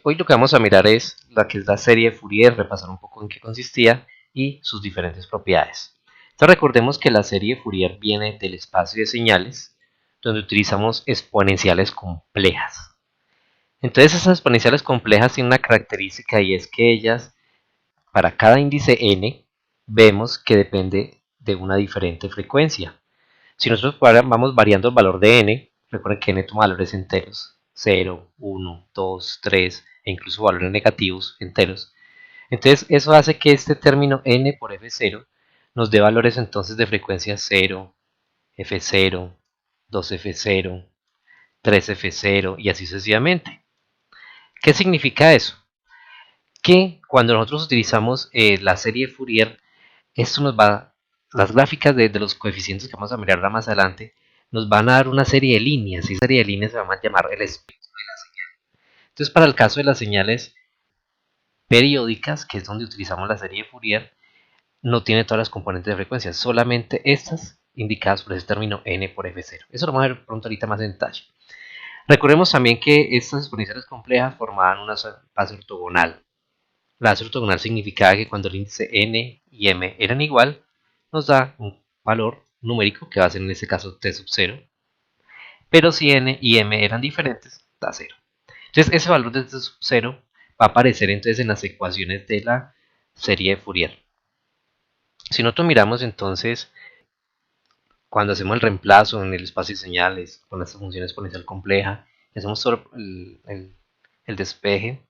Hoy lo que vamos a mirar es la que es la serie de Fourier, repasar un poco en qué consistía y sus diferentes propiedades. Entonces recordemos que la serie de Fourier viene del espacio de señales, donde utilizamos exponenciales complejas. Entonces esas exponenciales complejas tienen una característica y es que ellas, para cada índice n, vemos que depende de una diferente frecuencia. Si nosotros vamos variando el valor de n, recuerden que n toma valores enteros, 0, 1, 2, 3 e incluso valores negativos enteros. Entonces eso hace que este término n por f0 nos dé valores entonces de frecuencia 0, f0, 2f0, 3f0 y así sucesivamente. ¿Qué significa eso? Que cuando nosotros utilizamos la serie de Fourier, esto nos va, las gráficas de los coeficientes que vamos a mirar más adelante, nos van a dar una serie de líneas, y esa serie de líneas se va a llamar el espectro de la señal. Entonces, para el caso de las señales periódicas, que es donde utilizamos la serie de Fourier, no tiene todas las componentes de frecuencia, solamente estas indicadas por ese término n por f0. Eso lo vamos a ver pronto ahorita más en detalle. Recordemos también que estas exponenciales complejas formaban una base ortogonal. La base ortogonal significaba que cuando el índice n y m eran igual, nos da un valor numérico que va a ser en este caso t sub 0. Pero si n y m eran diferentes, da 0. Entonces ese valor de t sub 0 va a aparecer entonces en las ecuaciones de la serie de Fourier. Si nosotros miramos entonces, cuando hacemos el reemplazo en el espacio de señales con esta función exponencial compleja, y hacemos solo el despeje,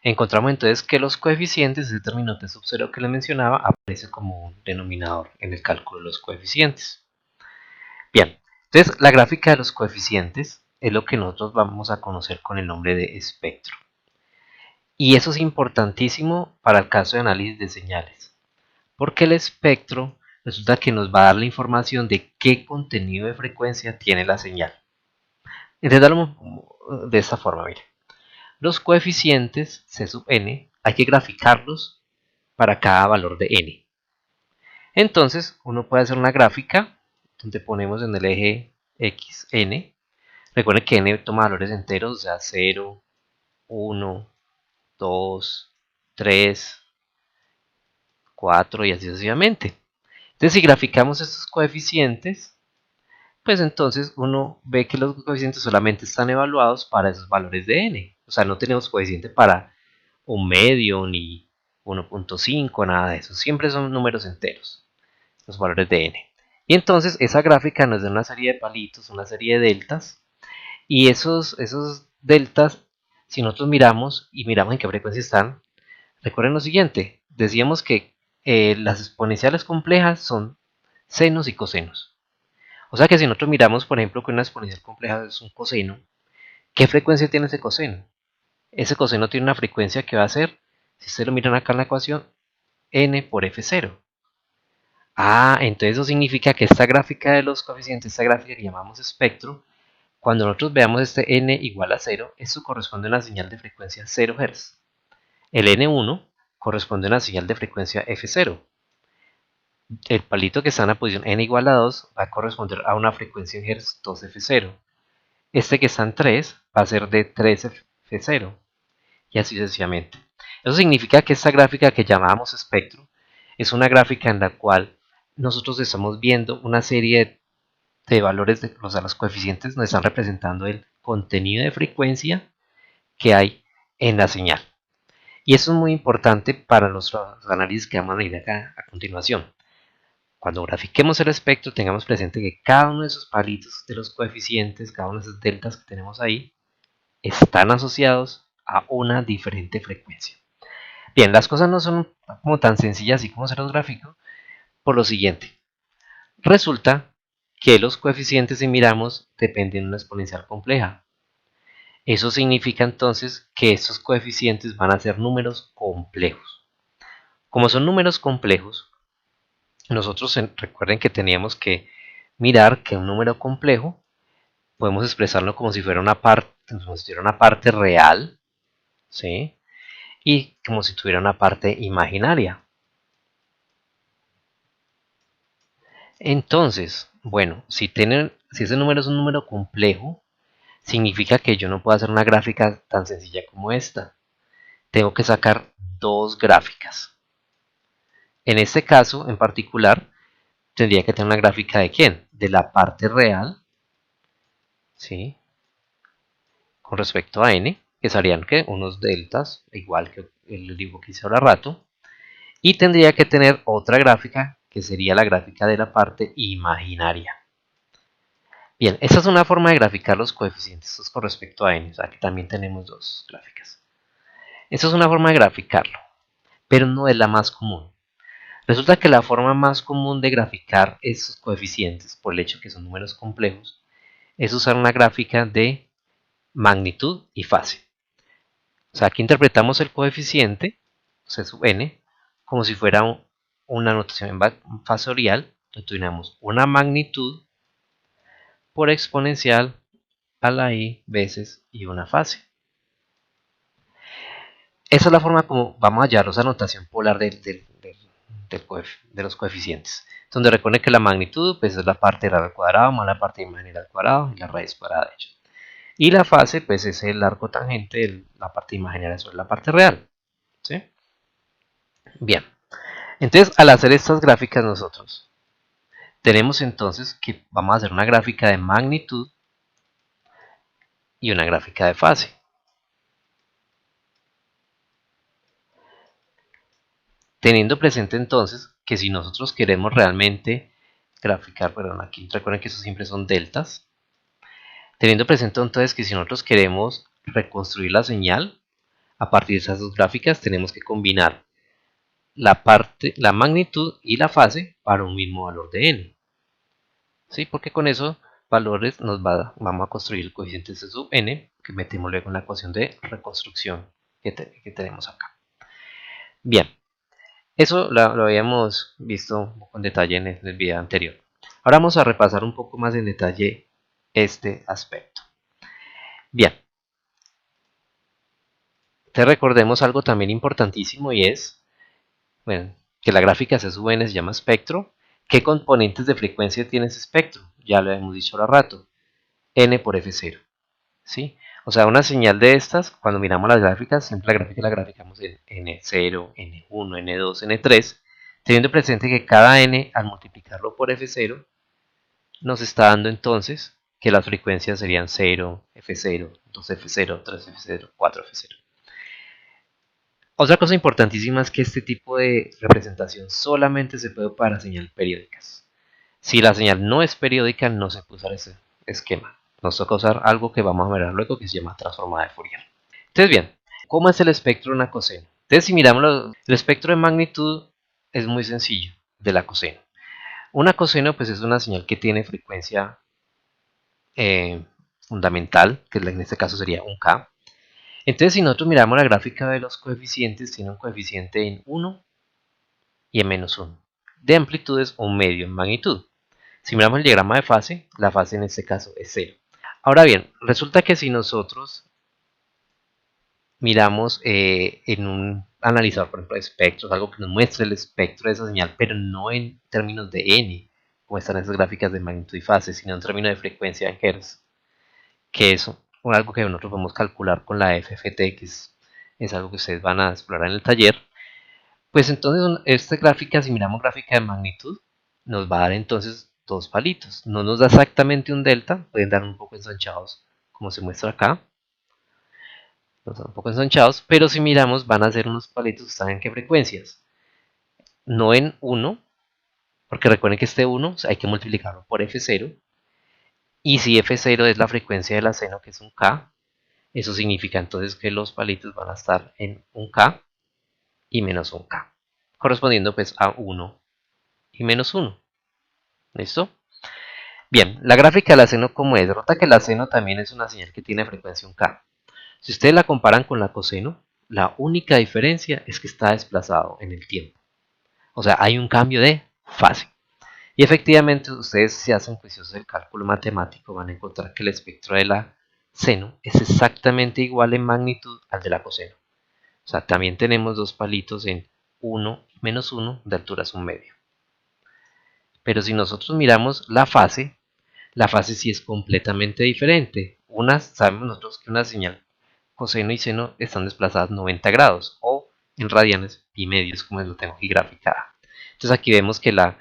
encontramos entonces que los coeficientes, ese término t sub 0 que les mencionaba, aparece como un denominador en el cálculo de los coeficientes. Bien, entonces la gráfica de los coeficientes es lo que nosotros vamos a conocer con el nombre de espectro. Y eso es importantísimo para el caso de análisis de señales, porque el espectro resulta que nos va a dar la información de qué contenido de frecuencia tiene la señal. Entendámoslo de esta forma, mire. Los coeficientes c sub n hay que graficarlos para cada valor de n. Entonces uno puede hacer una gráfica donde ponemos en el eje x n. Recuerden que n toma valores enteros, o sea 0, 1, 2, 3, 4 y así sucesivamente. Entonces si graficamos estos coeficientes, pues entonces uno ve que los coeficientes solamente están evaluados para esos valores de n. O sea, no tenemos coeficiente para un medio ni 1.5, nada de eso. Siempre son números enteros, los valores de n. Y entonces esa gráfica nos da una serie de palitos, una serie de deltas. Y esos deltas, si nosotros miramos y miramos en qué frecuencia están, recuerden lo siguiente. Decíamos que las exponenciales complejas son senos y cosenos. O sea que si nosotros miramos, por ejemplo, que una exponencial compleja es un coseno, ¿qué frecuencia tiene ese coseno? Ese coseno tiene una frecuencia que va a ser, si ustedes lo miran acá en la ecuación, n por f0. Entonces eso significa que esta gráfica de los coeficientes, esta gráfica que llamamos espectro, cuando nosotros veamos este n igual a 0, esto corresponde a una señal de frecuencia 0 Hz. El n1 corresponde a una señal de frecuencia f0. El palito que está en la posición n igual a 2 va a corresponder a una frecuencia en Hz 2f0. Este que está en 3 va a ser de 3f0 y así sucesivamente. Eso significa que esta gráfica que llamábamos espectro es una gráfica en la cual nosotros estamos viendo una serie de valores, o sea, los coeficientes nos están representando el contenido de frecuencia que hay en la señal. Y eso es muy importante para los análisis que vamos a ir acá a continuación. Cuando grafiquemos el espectro, tengamos presente que cada uno de esos palitos de los coeficientes, cada una de esas deltas que tenemos ahí, están asociados a una diferente frecuencia. Bien, las cosas no son como tan sencillas así como se los gráfico, por lo siguiente. Resulta que los coeficientes, si miramos, dependen de una exponencial compleja. Eso significa entonces que estos coeficientes van a ser números complejos. Como son números complejos, nosotros recuerden que teníamos que mirar que un número complejo podemos expresarlo como si fuera una parte real, ¿sí? Y como si tuviera una parte imaginaria. Entonces, bueno, si ese número es un número complejo, significa que yo no puedo hacer una gráfica tan sencilla como esta. tengo que sacar dos gráficas. En este caso en particular tendría que tener una gráfica de ¿quién? De la parte real, ¿sí? Con respecto a n, que serían ¿qué? Unos deltas, igual que el dibujo que hice ahora rato. Y tendría que tener otra gráfica, que sería la gráfica de la parte imaginaria. Bien, esta es una forma de graficar los coeficientes. Esto es con respecto a n, o sea que también tenemos dos gráficas. Esta es una forma de graficarlo, pero no es la más común. Resulta que la forma más común de graficar estos coeficientes, por el hecho que son números complejos, es usar una gráfica de magnitud y fase. O sea, aquí interpretamos el coeficiente, C sub n, como si fuera una notación fasorial. Entonces tenemos una magnitud por exponencial a la i veces y una fase. Esa es la forma como vamos a hallar esa notación polar de los coeficientes. Donde recuerden que la magnitud pues, es la parte real al cuadrado más la parte imaginaria al cuadrado y la raíz cuadrada de ello. Y la fase pues, es el arco tangente de la parte imaginaria sobre la parte real. ¿Sí? Bien. Entonces, al hacer estas gráficas nosotros, tenemos entonces que vamos a hacer una gráfica de magnitud y una gráfica de fase. Teniendo presente entonces que si nosotros queremos realmente graficar, perdón, aquí recuerden que eso siempre son deltas. Teniendo presente entonces que si nosotros queremos reconstruir la señal, a partir de esas dos gráficas tenemos que combinar la magnitud y la fase para un mismo valor de n. ¿Sí? Porque con esos valores vamos a construir el coeficiente C sub n, que metemos luego en la ecuación de reconstrucción que tenemos acá. Bien, eso lo habíamos visto un poco en detalle en el video anterior. Ahora vamos a repasar un poco más en detalle este aspecto. Bien, te recordemos algo también importantísimo y es bueno, que la gráfica C sub n se llama espectro. ¿Qué componentes de frecuencia tiene ese espectro? Ya lo hemos dicho ahora rato, n por f0. ¿Sí? O sea, una señal de estas, cuando miramos las gráficas, siempre la gráfica la graficamos en n0, n1, n2, n3, teniendo presente que cada n, al multiplicarlo por f0, nos está dando entonces que las frecuencias serían 0, f0, 2f0, 3f0, 4f0. Otra cosa importantísima es que este tipo de representación solamente se puede para señales periódicas. Si la señal no es periódica, no se puede usar ese esquema. Nos toca usar algo que vamos a ver luego que se llama transformada de Fourier. Entonces, bien, ¿cómo es el espectro de una coseno? Entonces, si miramos el espectro de magnitud, es muy sencillo de la coseno. Una coseno, pues, es una señal que tiene frecuencia fundamental, que en este caso sería un K. Entonces, si nosotros miramos la gráfica de los coeficientes, tiene un coeficiente en 1 y en menos 1. De amplitudes, un medio en magnitud. Si miramos el diagrama de fase, la fase en este caso es 0. Ahora bien, resulta que si nosotros miramos en un analizador, por ejemplo, de espectros, algo que nos muestre el espectro de esa señal, pero no en términos de n, como están esas gráficas de magnitud y fase, sino en términos de frecuencia en hertz, que es algo que nosotros podemos calcular con la FFT, que es algo que ustedes van a explorar en el taller. Pues entonces, esta gráfica, si miramos gráfica de magnitud, nos va a dar entonces dos palitos. No nos da exactamente un delta, pueden dar un poco ensanchados, como se muestra acá. Nos dan un poco ensanchados, pero si miramos, van a ser unos palitos que están en qué frecuencias. No en 1, porque recuerden que este 1 hay que multiplicarlo por f0. Y si f0 es la frecuencia de la seno, que es un k, eso significa entonces que los palitos van a estar en un k y menos un k, correspondiendo pues a 1 y menos 1. ¿Listo? Bien, la gráfica de la seno, ¿cómo es? Nota que la seno también es una señal que tiene frecuencia un k. Si ustedes la comparan con la coseno, la única diferencia es que está desplazado en el tiempo. O sea, hay un cambio de fase. Y efectivamente, ustedes si hacen juiciosos el cálculo matemático, van a encontrar que el espectro de la seno es exactamente igual en magnitud al de la coseno. O sea, también tenemos dos palitos en 1 y menos 1 de altura es un medio. Pero si nosotros miramos la fase sí es completamente diferente. Sabemos nosotros que una señal coseno y seno están desplazadas 90 grados, o en radianes pi medios, como lo tengo aquí graficada. Entonces aquí vemos que la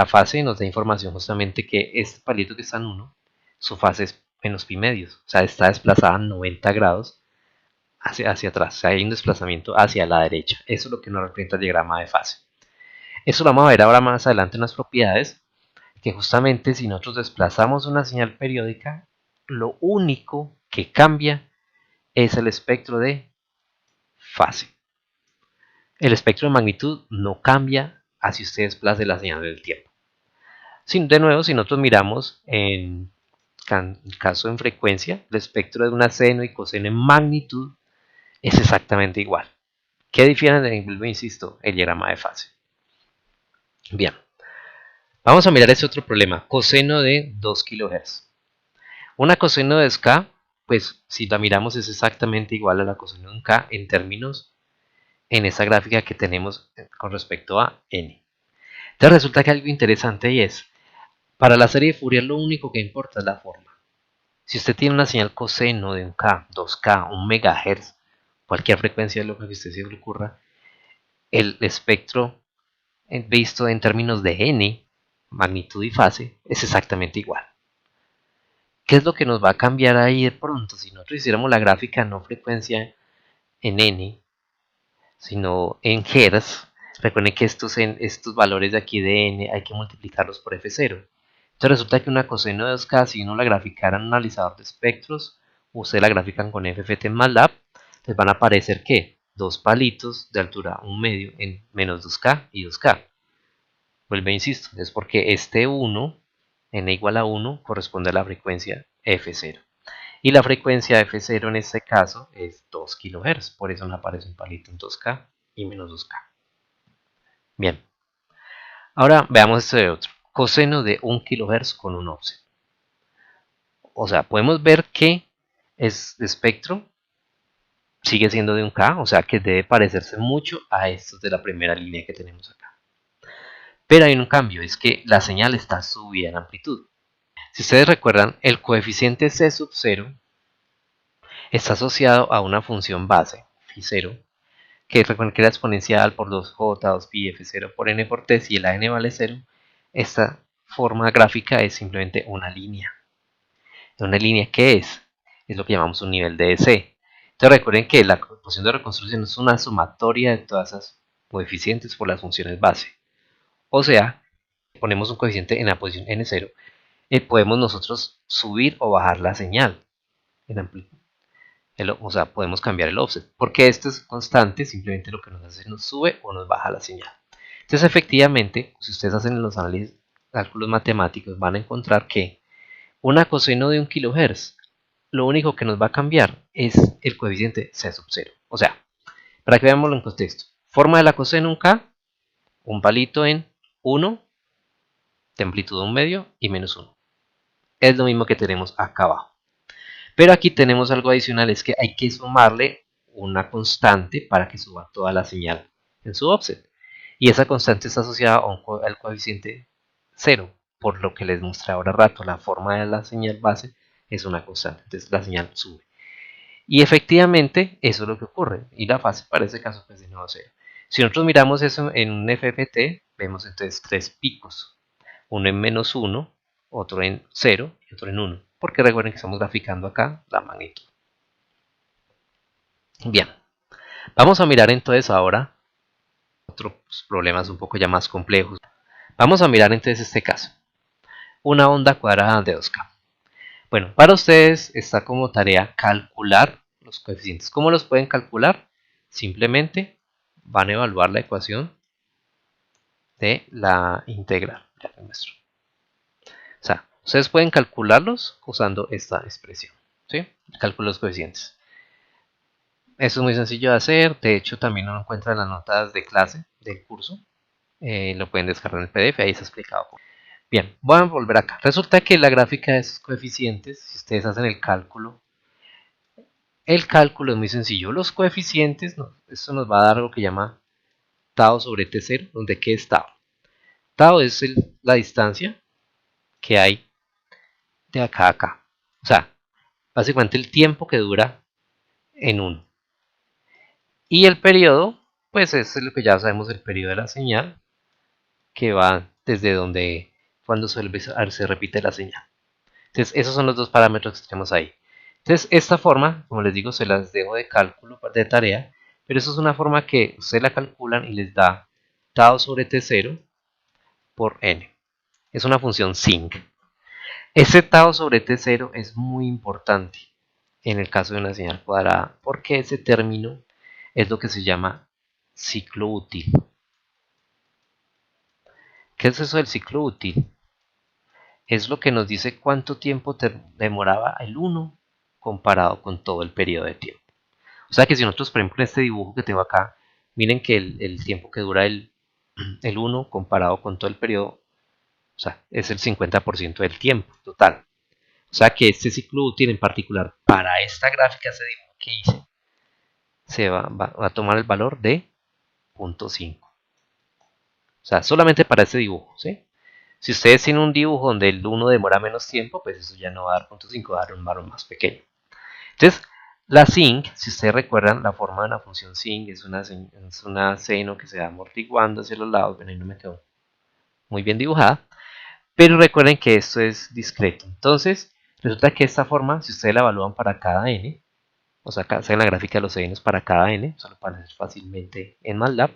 fase nos da información justamente que este palito que está en 1, su fase es menos pi medios, o sea, está desplazada 90 grados hacia atrás, o sea, hay un desplazamiento hacia la derecha. Eso es lo que nos representa el diagrama de fase. Eso lo vamos a ver ahora más adelante en las propiedades, que justamente si nosotros desplazamos una señal periódica, lo único que cambia es el espectro de fase. El espectro de magnitud no cambia así usted desplace la señal del tiempo. De nuevo, si nosotros miramos en caso en frecuencia, el espectro de una seno y coseno en magnitud es exactamente igual. ¿Qué difieren? Insisto, el diagrama de fase. Bien, vamos a mirar ese otro problema, coseno de 2 kHz. Una coseno de K, pues si la miramos es exactamente igual a la coseno de un K en términos en esa gráfica que tenemos con respecto a n. Entonces resulta que algo interesante y es, para la serie de Fourier lo único que importa es la forma. Si usted tiene una señal coseno de un K, 2K, 1 MHz, cualquier frecuencia de lo que a usted se le ocurra, el espectro visto en términos de n, magnitud y fase, es exactamente igual. ¿Qué es lo que nos va a cambiar ahí de pronto? Si nosotros hiciéramos la gráfica no frecuencia en n, sino en Hz, recuerden que estos valores de aquí de n hay que multiplicarlos por f0. Entonces resulta que una coseno de 2K, si uno la graficara en un analizador de espectros, ustedes la grafican con FFT en MATLAB, les van a aparecer que dos palitos de altura 1 medio en menos 2K y 2K. Vuelve, insisto, es porque este 1, n igual a 1, corresponde a la frecuencia f0. Y la frecuencia f0 en este caso es 2 kHz, por eso me aparece un palito en 2K y menos 2K. Bien, ahora veamos este de otro, coseno de 1 kHz con un offset. O sea, podemos ver que es de espectro, sigue siendo de un K, o sea que debe parecerse mucho a estos de la primera línea que tenemos acá. Pero hay un cambio, es que la señal está subida en amplitud. Si ustedes recuerdan, el coeficiente C sub 0 está asociado a una función base, phi0, que recuerden que era exponencial por 2j, 2pi, f0 por n por t, si el n vale 0, esta forma gráfica es simplemente una línea. ¿Una línea qué es? Es lo que llamamos un nivel de C. Entonces recuerden que la ecuación de reconstrucción es una sumatoria de todas esas coeficientes por las funciones base. O sea, ponemos un coeficiente en la posición n0, podemos nosotros subir o bajar la señal en amplitud. O sea, podemos cambiar el offset, porque esto es constante, simplemente lo que nos hace es nos sube o nos baja la señal. Entonces, efectivamente, si ustedes hacen los análisis, cálculos matemáticos, van a encontrar que una coseno de 1 kHz, lo único que nos va a cambiar es el coeficiente C sub 0. O sea, para que veámoslo en contexto, forma de la coseno un K, un palito en 1, de amplitud 1 medio y menos 1. Es lo mismo que tenemos acá abajo. Pero aquí tenemos algo adicional, es que hay que sumarle una constante para que suba toda la señal en su offset. Y esa constante está asociada al coeficiente 0, por lo que les mostré ahora rato, la forma de la señal base es una constante, entonces la señal sube. Y efectivamente eso es lo que ocurre, y la fase para ese caso pues de nuevo 0. Si nosotros miramos eso en un FFT, vemos entonces tres picos, uno en menos 1, otro en 0 y otro en 1, porque recuerden que estamos graficando acá la magnitud. Bien, vamos a mirar entonces ahora otros problemas un poco ya más complejos. Vamos a mirar entonces este caso, una onda cuadrada de 2K. Bueno, para ustedes está como tarea calcular los coeficientes. ¿Cómo los pueden calcular? Simplemente van a evaluar la ecuación de la integral. Ya les muestro. O sea, ustedes pueden calcularlos usando esta expresión, ¿sí? El cálculo de los coeficientes. Esto es muy sencillo de hacer, de hecho también lo encuentran en las notas de clase del curso. Lo pueden descargar en el PDF, ahí está explicado. Bien, voy a volver acá. Resulta que la gráfica de esos coeficientes, si ustedes hacen el cálculo es muy sencillo. Los coeficientes, esto nos va a dar algo que llama tau sobre t0, donde ¿qué es tau? Tau es la distancia que hay de acá a acá. O sea, básicamente el tiempo que dura en 1. Y el periodo, pues es lo que ya sabemos, el periodo de la señal, que va desde donde, cuando se repite la señal. Entonces, esos son los dos parámetros que tenemos ahí. Entonces, esta forma, como les digo, se las dejo de cálculo de tarea, pero eso es una forma que ustedes la calculan y les da tau sobre t0 por n. Es una función sinc. Ese tau sobre t0 es muy importante en el caso de una señal cuadrada, porque ese término es lo que se llama ciclo útil. ¿Qué es eso del ciclo útil? Es lo que nos dice cuánto tiempo demoraba el 1 comparado con todo el periodo de tiempo. O sea que si nosotros, por ejemplo, en este dibujo que tengo acá, miren que el tiempo que dura el 1 comparado con todo el periodo, o sea, es el 50% del tiempo total. O sea que este ciclo útil en particular para esta gráfica, ese dibujo que hice, va a tomar el valor de 0.5. O sea, solamente para este dibujo, ¿sí? Si ustedes tienen un dibujo donde el 1 demora menos tiempo, pues eso ya no va a dar 0.5, va a dar un valor más pequeño. Entonces, la sinc, si ustedes recuerdan, la forma de la función sinc es una seno que se va amortiguando hacia los lados. Bueno, ahí no me quedó muy bien dibujada. Pero recuerden que esto es discreto. Entonces, resulta que esta forma, si ustedes la evalúan para cada n, o sea, hacen la gráfica de los senos para cada n, solo para hacer fácilmente en MATLAB,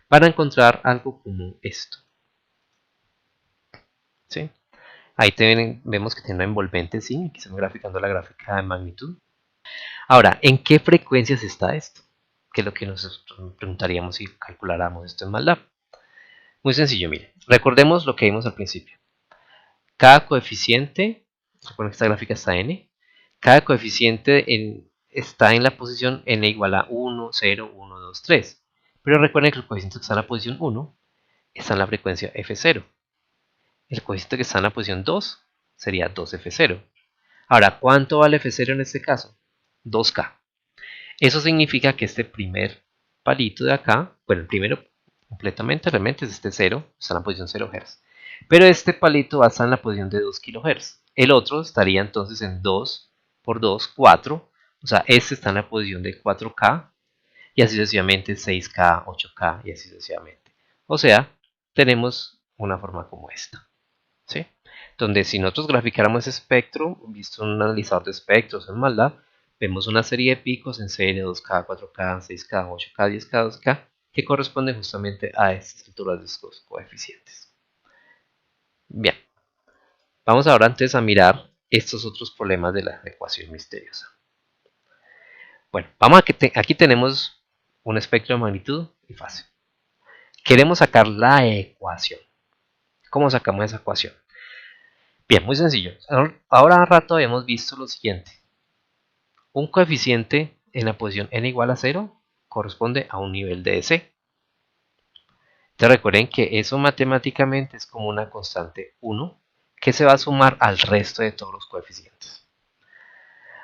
van a encontrar algo como esto. ¿Sí? Ahí vemos que tiene una envolvente sinc, aquí estamos graficando la gráfica de magnitud. Ahora, ¿en qué frecuencias está esto? Que es lo que nos preguntaríamos si calculáramos esto en MATLAB. Muy sencillo, mire. Recordemos lo que vimos al principio. Cada coeficiente, recuerden que esta gráfica está n, cada coeficiente está en la posición n igual a 1, 0, 1, 2, 3. Pero recuerden que el coeficiente que está en la posición 1 está en la frecuencia f0. El coeficiente que está en la posición 2 sería 2f0. Ahora, ¿cuánto vale f0 en este caso? 2k. Eso significa que este primer palito de acá, bueno, el primero completamente realmente es este 0, está en la posición 0 Hz. Pero este palito va a estar en la posición de 2 kHz. El otro estaría entonces en 2 por 2, 4. O sea, este está en la posición de 4K y así sucesivamente 6K, 8K y así sucesivamente. O sea, tenemos una forma como esta, ¿sí? Donde si nosotros graficáramos ese espectro, visto un analizador de espectros en MATLAB, vemos una serie de picos en serie 2K, 4K, 6K, 8K, 10K, 12K, que corresponden justamente a estas alturas de estos coeficientes. Bien, vamos ahora antes a mirar estos otros problemas de la ecuación misteriosa. Bueno, aquí tenemos un espectro de magnitud y fase. Queremos sacar la ecuación. ¿Cómo sacamos esa ecuación? Bien, muy sencillo. Ahora a rato hemos visto lo siguiente. Un coeficiente en la posición n igual a 0 corresponde a un nivel de C. Entonces recuerden que eso matemáticamente es como una constante 1 que se va a sumar al resto de todos los coeficientes.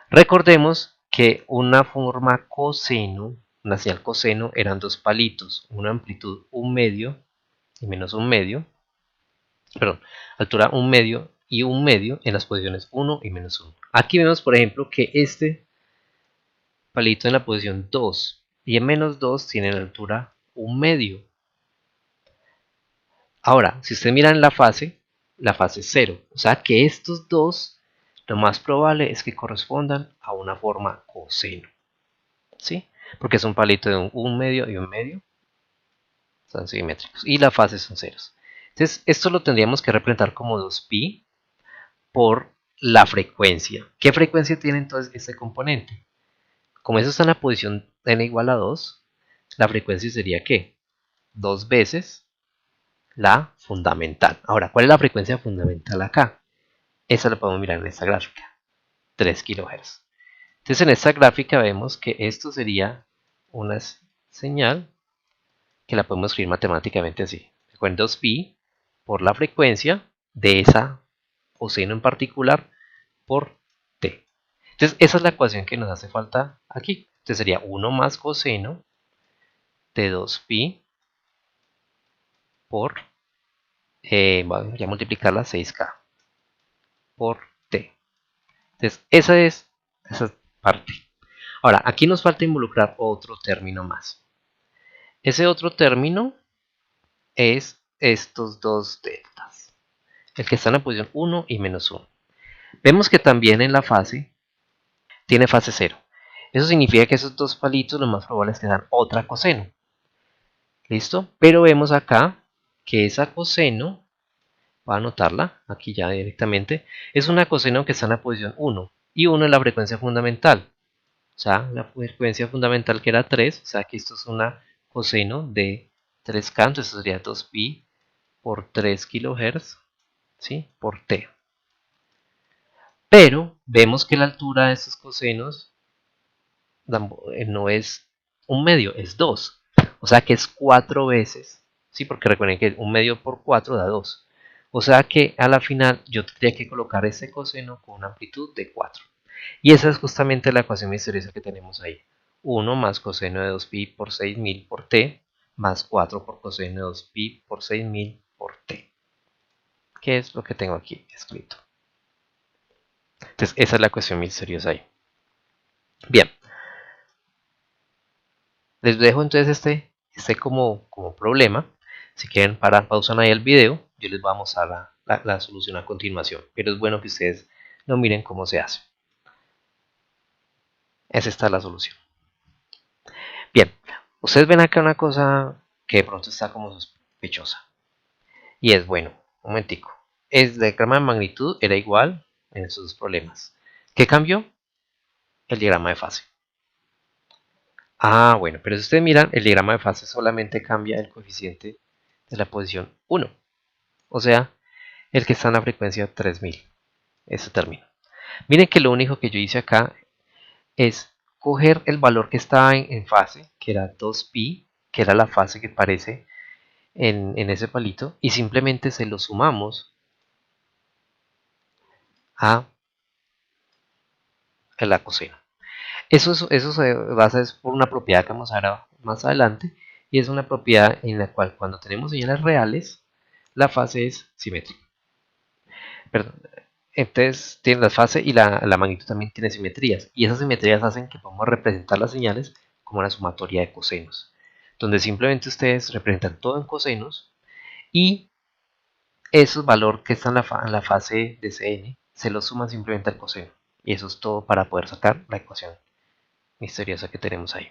Recordemos que una forma coseno, una señal coseno, eran dos palitos, una amplitud 1 medio y menos 1 medio, perdón, altura 1 medio y 1 medio en las posiciones 1 y menos 1. Aquí vemos, por ejemplo, que este palito en la posición 2 y en menos 2 tiene la altura 1 medio. Ahora, si ustedes miran la fase 0, o sea que estos dos, lo más probable es que correspondan a una forma coseno, ¿sí? Porque es un palito de 1 medio y 1 medio, son simétricos, y la fase son ceros. Entonces, esto lo tendríamos que representar como 2pi por la frecuencia. ¿Qué frecuencia tiene entonces este componente? Como eso está en la posición n igual a 2, la frecuencia sería ¿qué? 2 veces la fundamental. Ahora, ¿cuál es la frecuencia fundamental acá? Esa la podemos mirar en esta gráfica, 3 kHz. Entonces en esta gráfica vemos que esto sería una señal que la podemos escribir matemáticamente así. Recuerden 2pi por la frecuencia de esa coseno en particular por t. Entonces esa es la ecuación que nos hace falta aquí. Entonces sería 1 más coseno de 2pi por, voy a multiplicarla 6k por t. Entonces esa es esa parte. Ahora, aquí nos falta involucrar otro término más. Ese otro término es estos dos deltas, el que está en la posición 1 y menos 1. Vemos que también en la fase tiene fase 0. Eso significa que esos dos palitos lo más probable es que dan otra coseno. ¿Listo? Pero vemos acá que esa coseno, voy a anotarla aquí ya directamente, es una coseno que está en la posición 1 y 1 es la frecuencia fundamental. O sea, la frecuencia fundamental que era 3, o sea que esto es una coseno de 3K, entonces sería 2pi por 3 kHz, ¿sí? Por t. Pero vemos que la altura de estos cosenos no es un medio, es 2. O sea que es 4 veces, ¿sí? Porque recuerden que un medio por 4 da 2. O sea que a la final yo tendría que colocar ese coseno con una amplitud de 4. Y esa es justamente la ecuación misteriosa que tenemos ahí. 1 más coseno de 2pi por 6000 por t, más 4 por coseno de 2pi por 6000 por t. ¿Qué es lo que tengo aquí escrito? Entonces, esa es la ecuación misteriosa ahí. Bien, les dejo entonces este como problema. Si quieren parar, pausan ahí el video. Yo les voy a mostrar la solución a continuación. Pero es bueno que ustedes lo miren cómo se hace. Esa está la solución. Bien, ustedes ven acá una cosa que de pronto está como sospechosa. Y es, bueno, un momentico. El diagrama de magnitud era igual en esos dos problemas. ¿Qué cambió? El diagrama de fase. Ah, bueno, pero si ustedes miran, el diagrama de fase solamente cambia el coeficiente de la posición 1. O sea, el que está en la frecuencia 3000. Ese término. Miren que lo único que yo hice acá es coger el valor que estaba en fase, que era 2pi, que era la fase que aparece en ese palito, y simplemente se lo sumamos a la coseno. Eso se basa por una propiedad que vamos a ver más adelante, y es una propiedad en la cual cuando tenemos señales reales, la fase es simétrica. Perdón, entonces tiene la fase y la magnitud también tiene simetrías, y esas simetrías hacen que podamos representar las señales como una sumatoria de cosenos, donde simplemente ustedes representan todo en cosenos y esos valor que está en la fase de Cn se lo suman simplemente al coseno, y eso es todo para poder sacar la ecuación misteriosa que tenemos ahí.